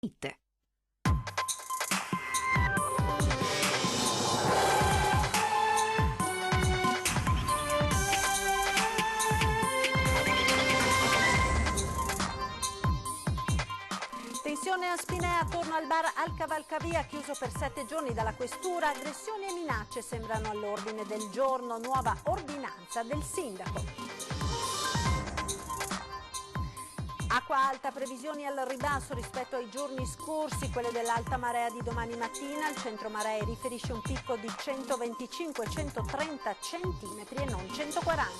It. Tensione a Spinea attorno al bar al Cavalcavia, chiuso per 7 giorni dalla questura. Aggressioni e minacce sembrano all'ordine del giorno. Nuova ordinanza del sindaco. Acqua alta, previsioni al ribasso rispetto ai giorni scorsi, quelle dell'alta marea di domani mattina. Il centro maree riferisce un picco di 125-130 centimetri e non 140.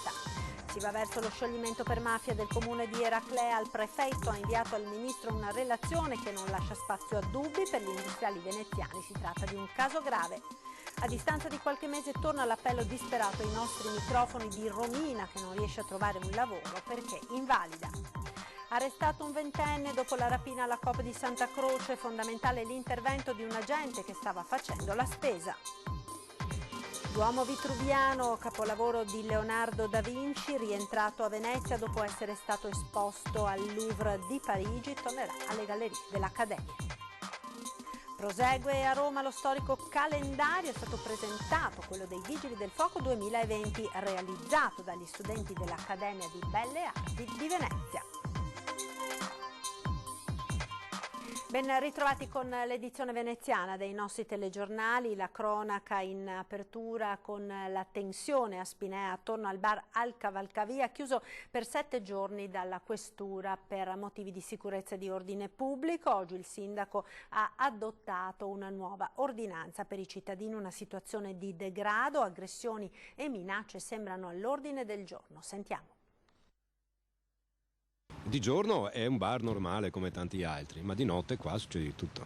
Si va verso lo scioglimento per mafia del comune di Eraclea. Il prefetto ha inviato al ministro una relazione che non lascia spazio a dubbi. Per gli industriali veneziani si tratta di un caso grave. A distanza di qualche mese torna l'appello disperato ai nostri microfoni di Romina, che non riesce a trovare un lavoro perché invalida. Arrestato un ventenne dopo la rapina alla Coop di Santa Croce. Fondamentale l'intervento di un agente che stava facendo la spesa. L'uomo vitruviano, capolavoro di Leonardo da Vinci, rientrato a Venezia dopo essere stato esposto al Louvre di Parigi, tornerà alle gallerie dell'Accademia. Prosegue a Roma lo storico calendario, è stato presentato quello dei Vigili del Fuoco 2020, realizzato dagli studenti dell'Accademia di Belle Arti di Venezia. Ben ritrovati con l'edizione veneziana dei nostri telegiornali, la cronaca in apertura con la tensione a Spinea attorno al bar al Cavalcavia, chiuso per 7 giorni dalla questura per motivi di sicurezza e di ordine pubblico. Oggi il sindaco ha adottato una nuova ordinanza per i cittadini, una situazione di degrado, aggressioni e minacce sembrano all'ordine del giorno. Sentiamo. Di giorno è un bar normale come tanti altri, ma di notte qua succede di tutto.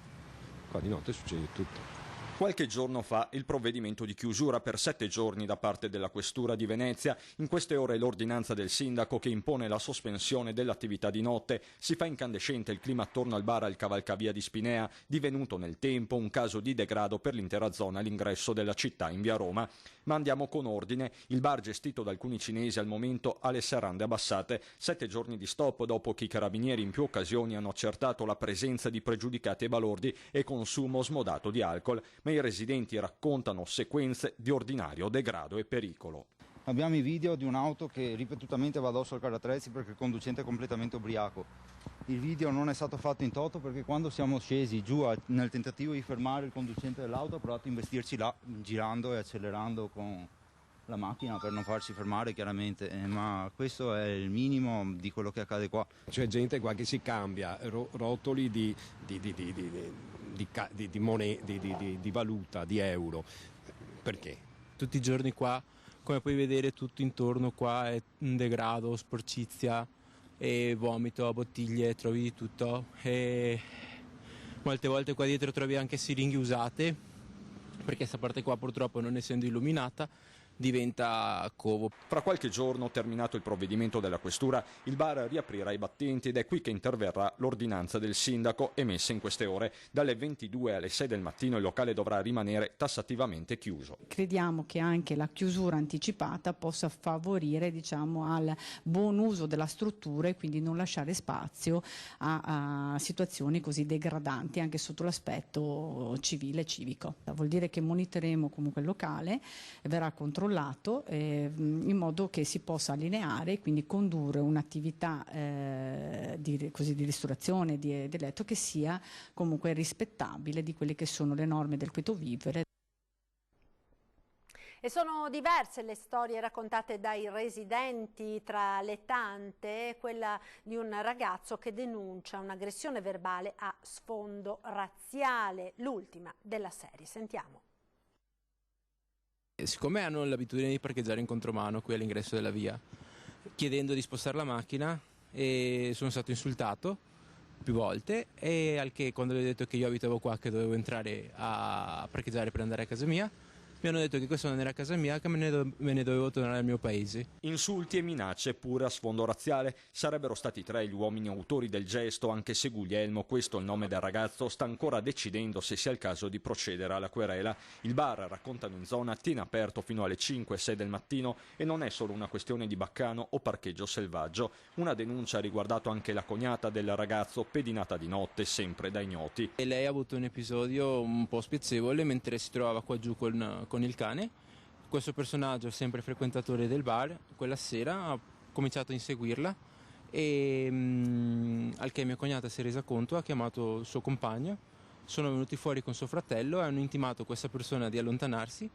Qua di notte succede di tutto. Qualche giorno fa il provvedimento di chiusura per 7 giorni da parte della questura di Venezia. In queste ore l'ordinanza del sindaco che impone la sospensione dell'attività di notte. Si fa incandescente il clima attorno al bar al Cavalcavia di Spinea, divenuto nel tempo un caso di degrado per l'intera zona all'ingresso della città in via Roma. Ma andiamo con ordine. Il bar, gestito da alcuni cinesi, al momento ha le serrande abbassate. 7 giorni di stop dopo che i carabinieri in più occasioni hanno accertato la presenza di pregiudicati e balordi e consumo smodato di alcol. Ma i residenti raccontano sequenze di ordinario degrado e pericolo. Abbiamo i video di un'auto che ripetutamente va addosso al carrozzeria perché il conducente è completamente ubriaco. Il video non è stato fatto in toto perché quando siamo scesi giù nel tentativo di fermare il conducente dell'auto ha provato a investirci là, girando e accelerando con la macchina per non farsi fermare chiaramente, ma questo è il minimo di quello che accade qua. C'è gente qua che si cambia rotoli di valuta, di euro. Perché? Tutti i giorni qua, come puoi vedere, tutto intorno qua è un degrado, sporcizia e vomito a bottiglie, trovi di tutto. E molte volte qua dietro trovi anche siringhe usate, perché questa parte qua purtroppo, non essendo illuminata, diventa covo. Fra qualche giorno, terminato il provvedimento della questura, il bar riaprirà i battenti ed è qui che interverrà l'ordinanza del sindaco emessa in queste ore. Dalle 22 alle 6 del mattino il locale dovrà rimanere tassativamente chiuso. Crediamo che anche la chiusura anticipata possa favorire, al buon uso della struttura e quindi non lasciare spazio a situazioni così degradanti anche sotto l'aspetto civile e civico. Vuol dire che monitoreremo comunque il locale, verrà controllato in modo che si possa allineare e quindi condurre un'attività di ristorazione di letto che sia comunque rispettabile di quelle che sono le norme del quieto vivere. E sono diverse le storie raccontate dai residenti, tra le tante quella di un ragazzo che denuncia un'aggressione verbale a sfondo razziale, l'ultima della serie. Sentiamo. Siccome hanno l'abitudine di parcheggiare in contromano qui all'ingresso della via, chiedendo di spostare la macchina, e sono stato insultato più volte, e al che, quando gli ho detto che io abitavo qua, che dovevo entrare a parcheggiare per andare a casa mia, mi hanno detto che questa non era casa mia, che me ne dovevo tornare al mio paese. Insulti e minacce pure a sfondo razziale. Sarebbero stati 3 gli uomini autori del gesto, anche se Guglielmo, questo è il nome del ragazzo, sta ancora decidendo se sia il caso di procedere alla querela. Il bar, raccontano in zona, tiene aperto fino alle 5-6 del mattino e non è solo una questione di baccano o parcheggio selvaggio. Una denuncia ha riguardato anche la cognata del ragazzo, pedinata di notte, sempre da ignoti. E lei ha avuto un episodio un po' spiacevole mentre si trovava qua giù con il cane. Questo personaggio, sempre frequentatore del bar, quella sera ha cominciato a inseguirla e al che mia cognata si è resa conto, ha chiamato il suo compagno, sono venuti fuori con suo fratello e hanno intimato a questa persona di allontanarsi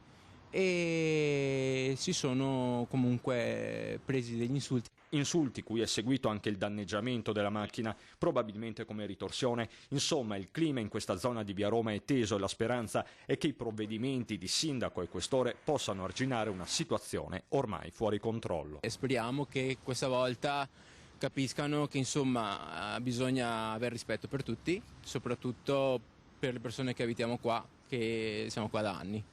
e si sono comunque presi degli insulti. Insulti cui è seguito anche il danneggiamento della macchina, probabilmente come ritorsione. Insomma, il clima in questa zona di Via Roma è teso e la speranza è che i provvedimenti di sindaco e questore possano arginare una situazione ormai fuori controllo. E speriamo che questa volta capiscano che insomma bisogna avere rispetto per tutti, soprattutto per le persone che abitiamo qua, che siamo qua da anni.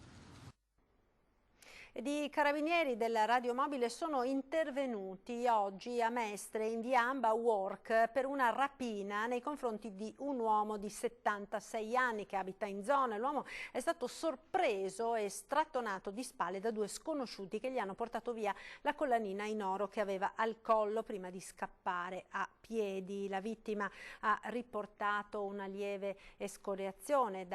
I carabinieri del radiomobile sono intervenuti oggi a Mestre in via Amba Work per una rapina nei confronti di un uomo di 76 anni che abita in zona. L'uomo è stato sorpreso e strattonato di spalle da 2 sconosciuti che gli hanno portato via la collanina in oro che aveva al collo prima di scappare a piedi. La vittima ha riportato una lieve escoriazione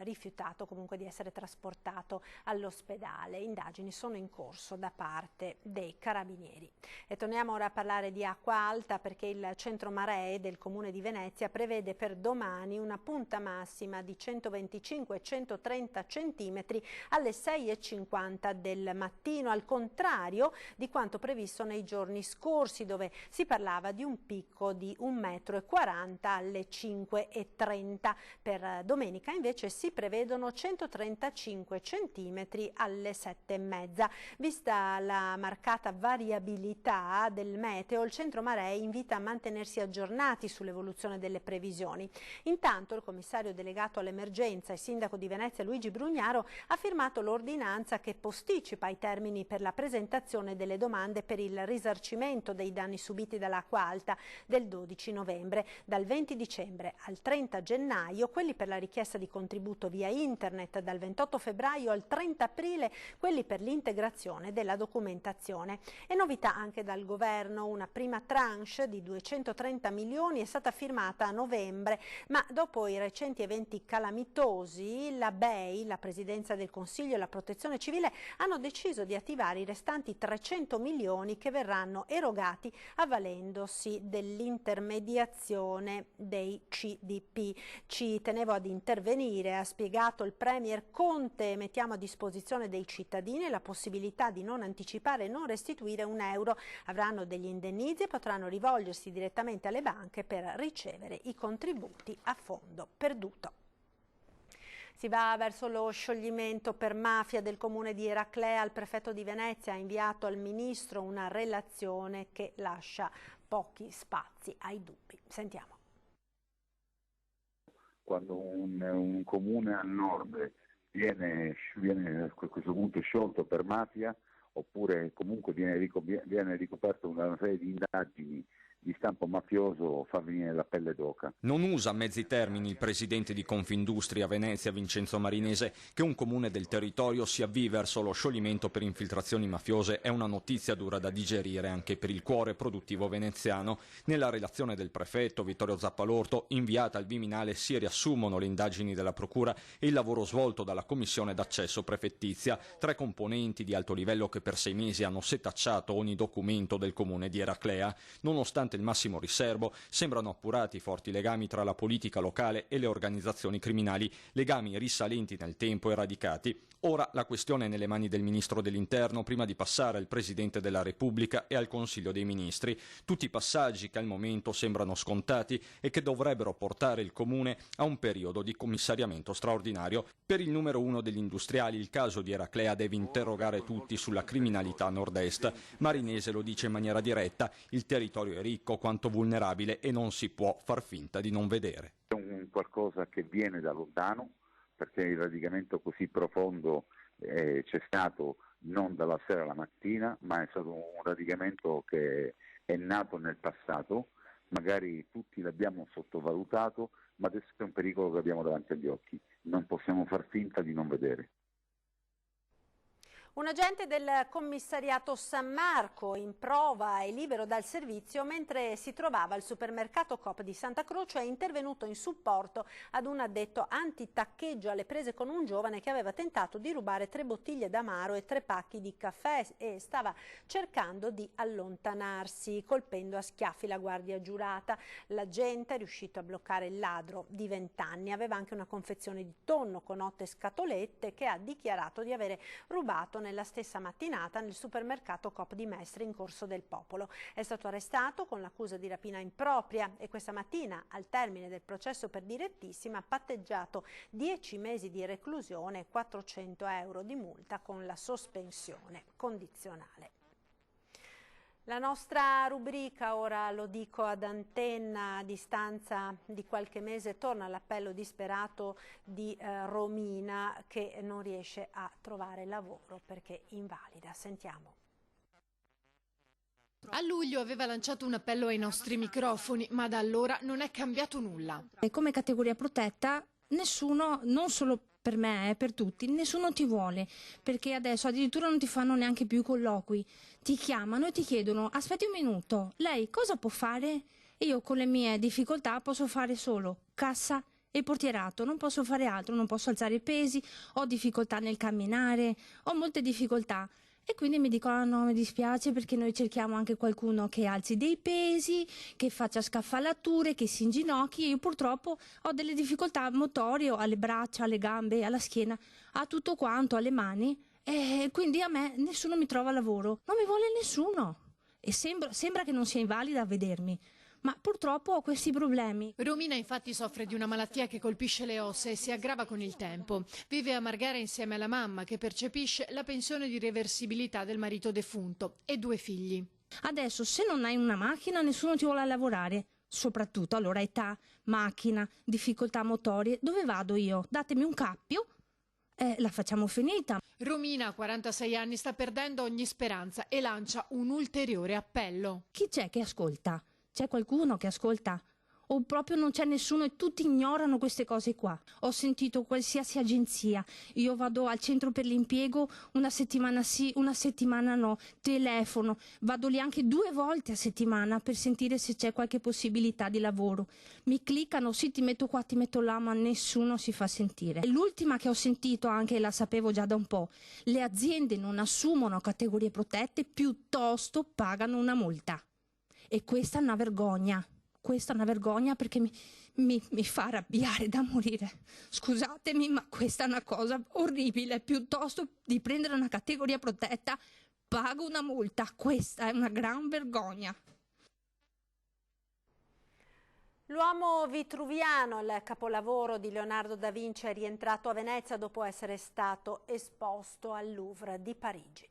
rifiutato comunque di essere trasportato all'ospedale. Indagini sono in corso da parte dei carabinieri. E torniamo ora a parlare di acqua alta perché il centro maree del comune di Venezia prevede per domani una punta massima di 125-130 cm alle 6:50 del mattino, al contrario di quanto previsto nei giorni scorsi dove si parlava di un picco di 1,40 m alle 5:30. Per domenica invece si prevedono 135 cm alle 7:30. Vista la marcata variabilità del meteo, il centro maree invita a mantenersi aggiornati sull'evoluzione delle previsioni. Intanto il commissario delegato all'emergenza e sindaco di Venezia Luigi Brugnaro ha firmato l'ordinanza che posticipa i termini per la presentazione delle domande per il risarcimento dei danni subiti dall'acqua alta del 12 novembre. Dal 20 dicembre al 30 gennaio, quelli per la richiesta di contributo via internet, dal 28 febbraio al 30 aprile, quelli per l'integrazione della documentazione. E novità anche dal governo, una prima tranche di 230 milioni è stata firmata a novembre, ma dopo i recenti eventi calamitosi la BEI, la Presidenza del Consiglio e la Protezione Civile hanno deciso di attivare i restanti 300 milioni che verranno erogati avvalendosi dell'intermediazione dei CDP. Ci tenevo ad intervenire, ha spiegato il Premier Conte, mettiamo a disposizione dei cittadini la possibilità di non anticipare e non restituire €1. Avranno degli indennizzi e potranno rivolgersi direttamente alle banche per ricevere i contributi a fondo perduto. Si va verso lo scioglimento per mafia del comune di Eraclea. Il prefetto di Venezia ha inviato al ministro una relazione che lascia pochi spazi ai dubbi. Sentiamo. Quando un comune al nord viene a questo punto sciolto per mafia, oppure comunque viene ricoperto una serie di indagini di stampo mafioso, fa venire la pelle d'oca. Non usa mezzi termini il presidente di Confindustria Venezia Vincenzo Marinese. Che un comune del territorio si avvii verso lo scioglimento per infiltrazioni mafiose è una notizia dura da digerire anche per il cuore produttivo veneziano. Nella relazione del prefetto Vittorio Zappalorto inviata al Viminale si riassumono le indagini della procura e il lavoro svolto dalla commissione d'accesso prefettizia, 3 componenti di alto livello che per 6 mesi hanno setacciato ogni documento del comune di Eraclea. Nonostante il massimo riservo, sembrano appurati forti legami tra la politica locale e le organizzazioni criminali, legami risalenti nel tempo e radicati. Ora la questione è nelle mani del Ministro dell'Interno prima di passare al Presidente della Repubblica e al Consiglio dei Ministri. Tutti passaggi che al momento sembrano scontati e che dovrebbero portare il Comune a un periodo di commissariamento straordinario. Per il numero 1 degli industriali il caso di Eraclea deve interrogare tutti sulla criminalità nord-est. Marinese lo dice in maniera diretta: il territorio è ricco quanto vulnerabile e non si può far finta di non vedere. È un qualcosa che viene da lontano, perché il radicamento così profondo c'è stato non dalla sera alla mattina, ma è stato un radicamento che è nato nel passato, magari tutti l'abbiamo sottovalutato, ma adesso è un pericolo che abbiamo davanti agli occhi, non possiamo far finta di non vedere. Un agente del commissariato San Marco in prova e libero dal servizio mentre si trovava al supermercato Coop di Santa Croce è intervenuto in supporto ad un addetto antitaccheggio alle prese con un giovane che aveva tentato di rubare 3 bottiglie d'amaro e 3 pacchi di caffè e stava cercando di allontanarsi colpendo a schiaffi la guardia giurata. L'agente è riuscito a bloccare il ladro di 20 anni, aveva anche una confezione di tonno con 8 scatolette che ha dichiarato di avere rubato nella stessa mattinata nel supermercato Coop di Mestre in Corso del Popolo. È stato arrestato con l'accusa di rapina impropria e questa mattina, al termine del processo per direttissima, ha patteggiato 10 mesi di reclusione e 400 euro di multa con la sospensione condizionale. La nostra rubrica, ora lo dico ad antenna, a distanza di qualche mese, torna all'appello disperato di Romina che non riesce a trovare lavoro perché invalida. Sentiamo. A luglio aveva lanciato un appello ai nostri microfoni, ma da allora non è cambiato nulla. E come categoria protetta nessuno, non solo per me, per tutti, nessuno ti vuole, perché adesso addirittura non ti fanno neanche più i colloqui, ti chiamano e ti chiedono aspetti un minuto, lei cosa può fare? E io con le mie difficoltà posso fare solo cassa e portierato, non posso fare altro, non posso alzare i pesi, ho difficoltà nel camminare, ho molte difficoltà. E quindi mi dicono ah, no, mi dispiace perché noi cerchiamo anche qualcuno che alzi dei pesi, che faccia scaffalature, che si inginocchi. Io purtroppo ho delle difficoltà motorie alle braccia, alle gambe, alla schiena, a tutto quanto, alle mani e quindi a me nessuno mi trova lavoro, non mi vuole nessuno e sembra che non sia invalida a vedermi. Ma purtroppo ho questi problemi. Romina infatti soffre di una malattia che colpisce le ossa e si aggrava con il tempo. Vive a Marghera insieme alla mamma che percepisce la pensione di reversibilità del marito defunto e 2 figli. Adesso se non hai una macchina nessuno ti vuole lavorare. Soprattutto allora età, macchina, difficoltà motorie. Dove vado io? Datemi un cappio. La facciamo finita. Romina, a 46 anni, sta perdendo ogni speranza e lancia un ulteriore appello. Chi c'è che ascolta? C'è qualcuno che ascolta? O proprio non c'è nessuno e tutti ignorano queste cose qua? Ho sentito qualsiasi agenzia, io vado al centro per l'impiego una settimana sì, una settimana no, telefono, vado lì anche 2 volte a settimana per sentire se c'è qualche possibilità di lavoro. Mi cliccano, sì ti metto qua, ti metto là, ma nessuno si fa sentire. L'ultima che ho sentito anche, la sapevo già da un po', le aziende non assumono categorie protette, piuttosto pagano una multa. E questa è una vergogna perché mi fa arrabbiare da morire. Scusatemi, ma questa è una cosa orribile. Piuttosto di prendere una categoria protetta, pago una multa. Questa è una gran vergogna. L'uomo vitruviano, il capolavoro di Leonardo da Vinci, è rientrato a Venezia dopo essere stato esposto al Louvre di Parigi.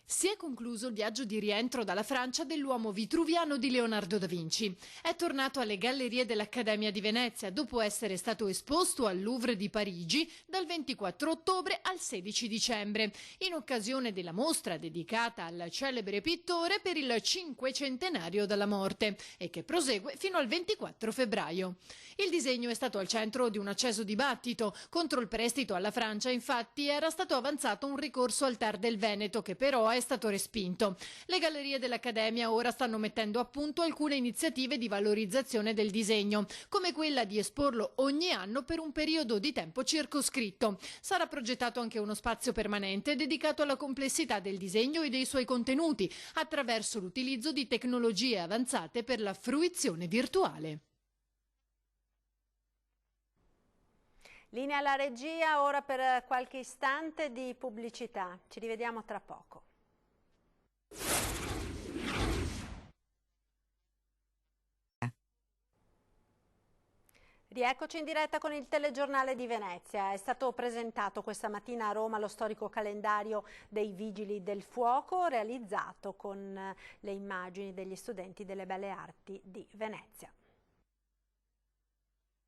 Si è concluso il viaggio di rientro dalla Francia dell'uomo vitruviano di Leonardo da Vinci. È tornato alle gallerie dell'Accademia di Venezia dopo essere stato esposto al Louvre di Parigi dal 24 ottobre al 16 dicembre, in occasione della mostra dedicata al celebre pittore per il 500° dalla morte e che prosegue fino al 24 febbraio. Il disegno è stato al centro di un acceso dibattito. Contro il prestito alla Francia, infatti, era stato avanzato un ricorso al TAR del Veneto che però è stato respinto. Le gallerie dell'Accademia ora stanno mettendo a punto alcune iniziative di valorizzazione del disegno, come quella di esporlo ogni anno per un periodo di tempo circoscritto. Sarà progettato anche uno spazio permanente dedicato alla complessità del disegno e dei suoi contenuti, attraverso l'utilizzo di tecnologie avanzate per la fruizione virtuale. Linea alla regia, ora per qualche istante di pubblicità. Ci rivediamo tra poco. Rieccoci in diretta con il telegiornale di Venezia. È stato presentato questa mattina a Roma lo storico calendario dei Vigili del Fuoco, realizzato con le immagini degli studenti delle Belle Arti di Venezia.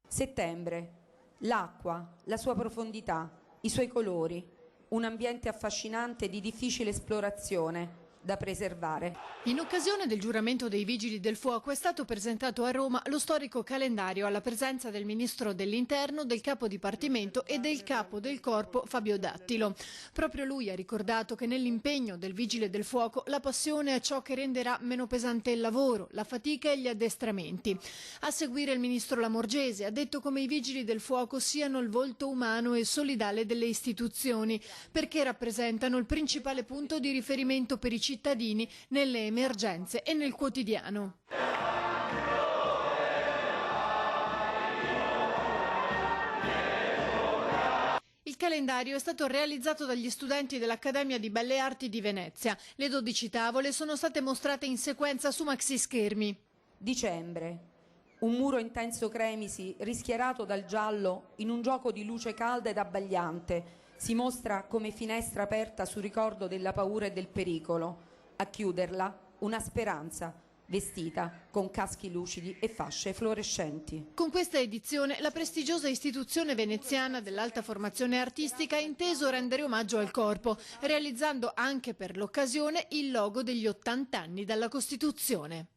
Settembre. L'acqua, la sua profondità, i suoi colori, un ambiente affascinante di difficile esplorazione, da preservare. In occasione del giuramento dei Vigili del Fuoco è stato presentato a Roma lo storico calendario alla presenza del Ministro dell'Interno, del Capo Dipartimento e del Capo del Corpo Fabio Dattilo. Proprio lui ha ricordato che nell'impegno del Vigile del Fuoco la passione è ciò che renderà meno pesante il lavoro, la fatica e gli addestramenti. A seguire il Ministro Lamorgese ha detto come i Vigili del Fuoco siano il volto umano e solidale delle istituzioni, perché rappresentano il principale punto di riferimento per i cittadini nelle emergenze e nel quotidiano. Il calendario è stato realizzato dagli studenti dell'Accademia di Belle Arti di Venezia. Le 12 tavole sono state mostrate in sequenza su maxischermi. Dicembre. Un muro intenso cremisi rischiarato dal giallo in un gioco di luce calda ed abbagliante si mostra come finestra aperta sul ricordo della paura e del pericolo. A chiuderla una speranza, vestita con caschi lucidi e fasce fluorescenti. Con questa edizione la prestigiosa istituzione veneziana dell'alta formazione artistica ha inteso rendere omaggio al corpo, realizzando anche per l'occasione il logo degli 80 anni dalla Costituzione.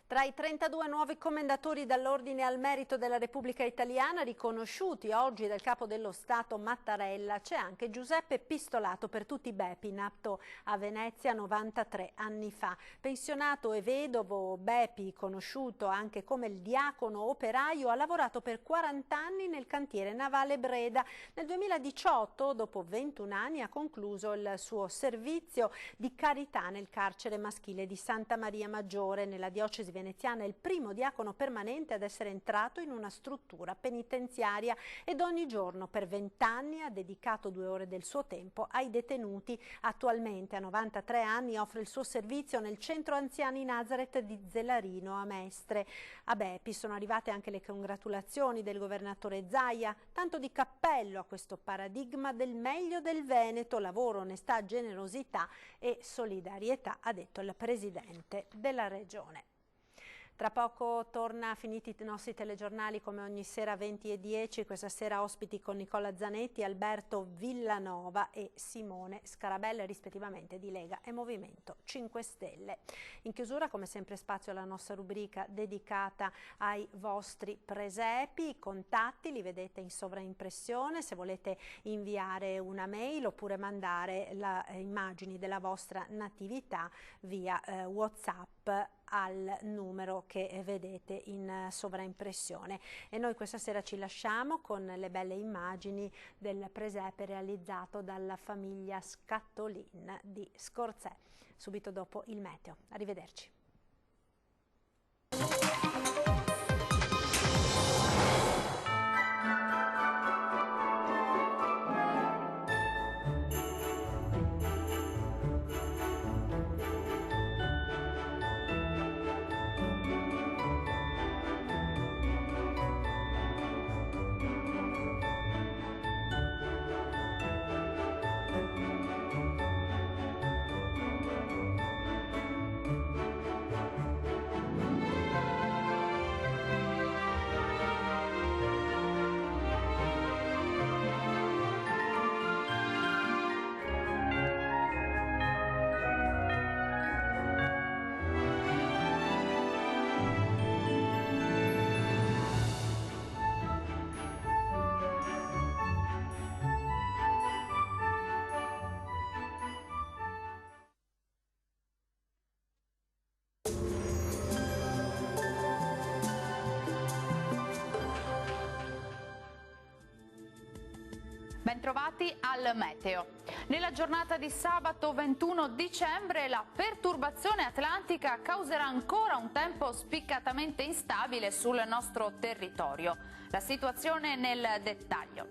Tra i 32 nuovi commendatori dall'Ordine al Merito della Repubblica Italiana riconosciuti oggi dal Capo dello Stato Mattarella c'è anche Giuseppe Pistolato per tutti i Bepi, nato a Venezia 93 anni fa. Pensionato e vedovo, Bepi, conosciuto anche come il diacono operaio, ha lavorato per 40 anni nel cantiere navale Breda. Nel 2018, dopo 21 anni, ha concluso il suo servizio di carità nel carcere maschile di Santa Maria Maggiore, nella diocesi veneziana. È il primo diacono permanente ad essere entrato in una struttura penitenziaria ed ogni giorno per 20 anni ha dedicato 2 ore del suo tempo ai detenuti. Attualmente a 93 anni offre il suo servizio nel centro anziani Nazareth di Zelarino a Mestre. A Bepi sono arrivate anche le congratulazioni del governatore Zaia, tanto di cappello a questo paradigma del meglio del Veneto, lavoro, onestà, generosità e solidarietà, ha detto il presidente della regione. Tra poco torna, finiti i nostri telegiornali come ogni sera 20:10, questa sera ospiti con Nicola Zanetti, Alberto Villanova e Simone Scarabella, rispettivamente di Lega e Movimento 5 Stelle. In chiusura, come sempre, spazio alla nostra rubrica dedicata ai vostri presepi. I contatti li vedete in sovraimpressione, se volete inviare una mail oppure mandare immagini della vostra natività via WhatsApp al numero che vedete in sovraimpressione. E noi questa sera ci lasciamo con le belle immagini del presepe realizzato dalla famiglia Scattolin di Scorzè, subito dopo il meteo. Arrivederci. Bentrovati al meteo. Nella giornata di sabato 21 dicembre la perturbazione atlantica causerà ancora un tempo spiccatamente instabile sul nostro territorio. La situazione nel dettaglio.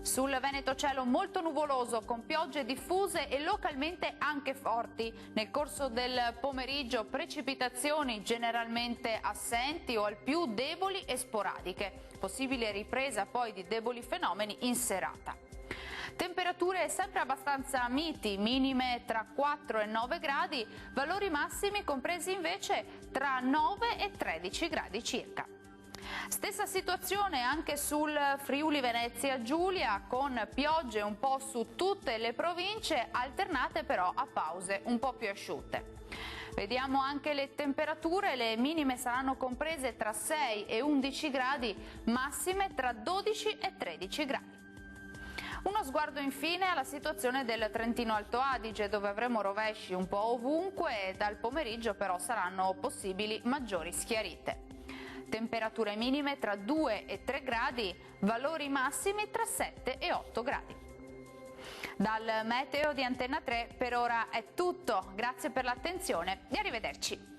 Sul Veneto cielo molto nuvoloso con piogge diffuse e localmente anche forti. Nel corso del pomeriggio precipitazioni generalmente assenti o al più deboli e sporadiche. Possibile ripresa poi di deboli fenomeni in serata. Temperature sempre abbastanza miti, minime tra 4 e 9 gradi, valori massimi compresi invece tra 9 e 13 gradi circa. Stessa situazione anche sul Friuli Venezia Giulia, con piogge un po' su tutte le province, alternate però a pause un po' più asciutte. Vediamo anche le temperature, le minime saranno comprese tra 6 e 11 gradi, massime tra 12 e 13 gradi. Uno sguardo infine alla situazione del Trentino Alto Adige, dove avremo rovesci un po' ovunque e dal pomeriggio però saranno possibili maggiori schiarite. Temperature minime tra 2 e 3 gradi, valori massimi tra 7 e 8 gradi. Dal meteo di Antenna 3 per ora è tutto, grazie per l'attenzione e arrivederci.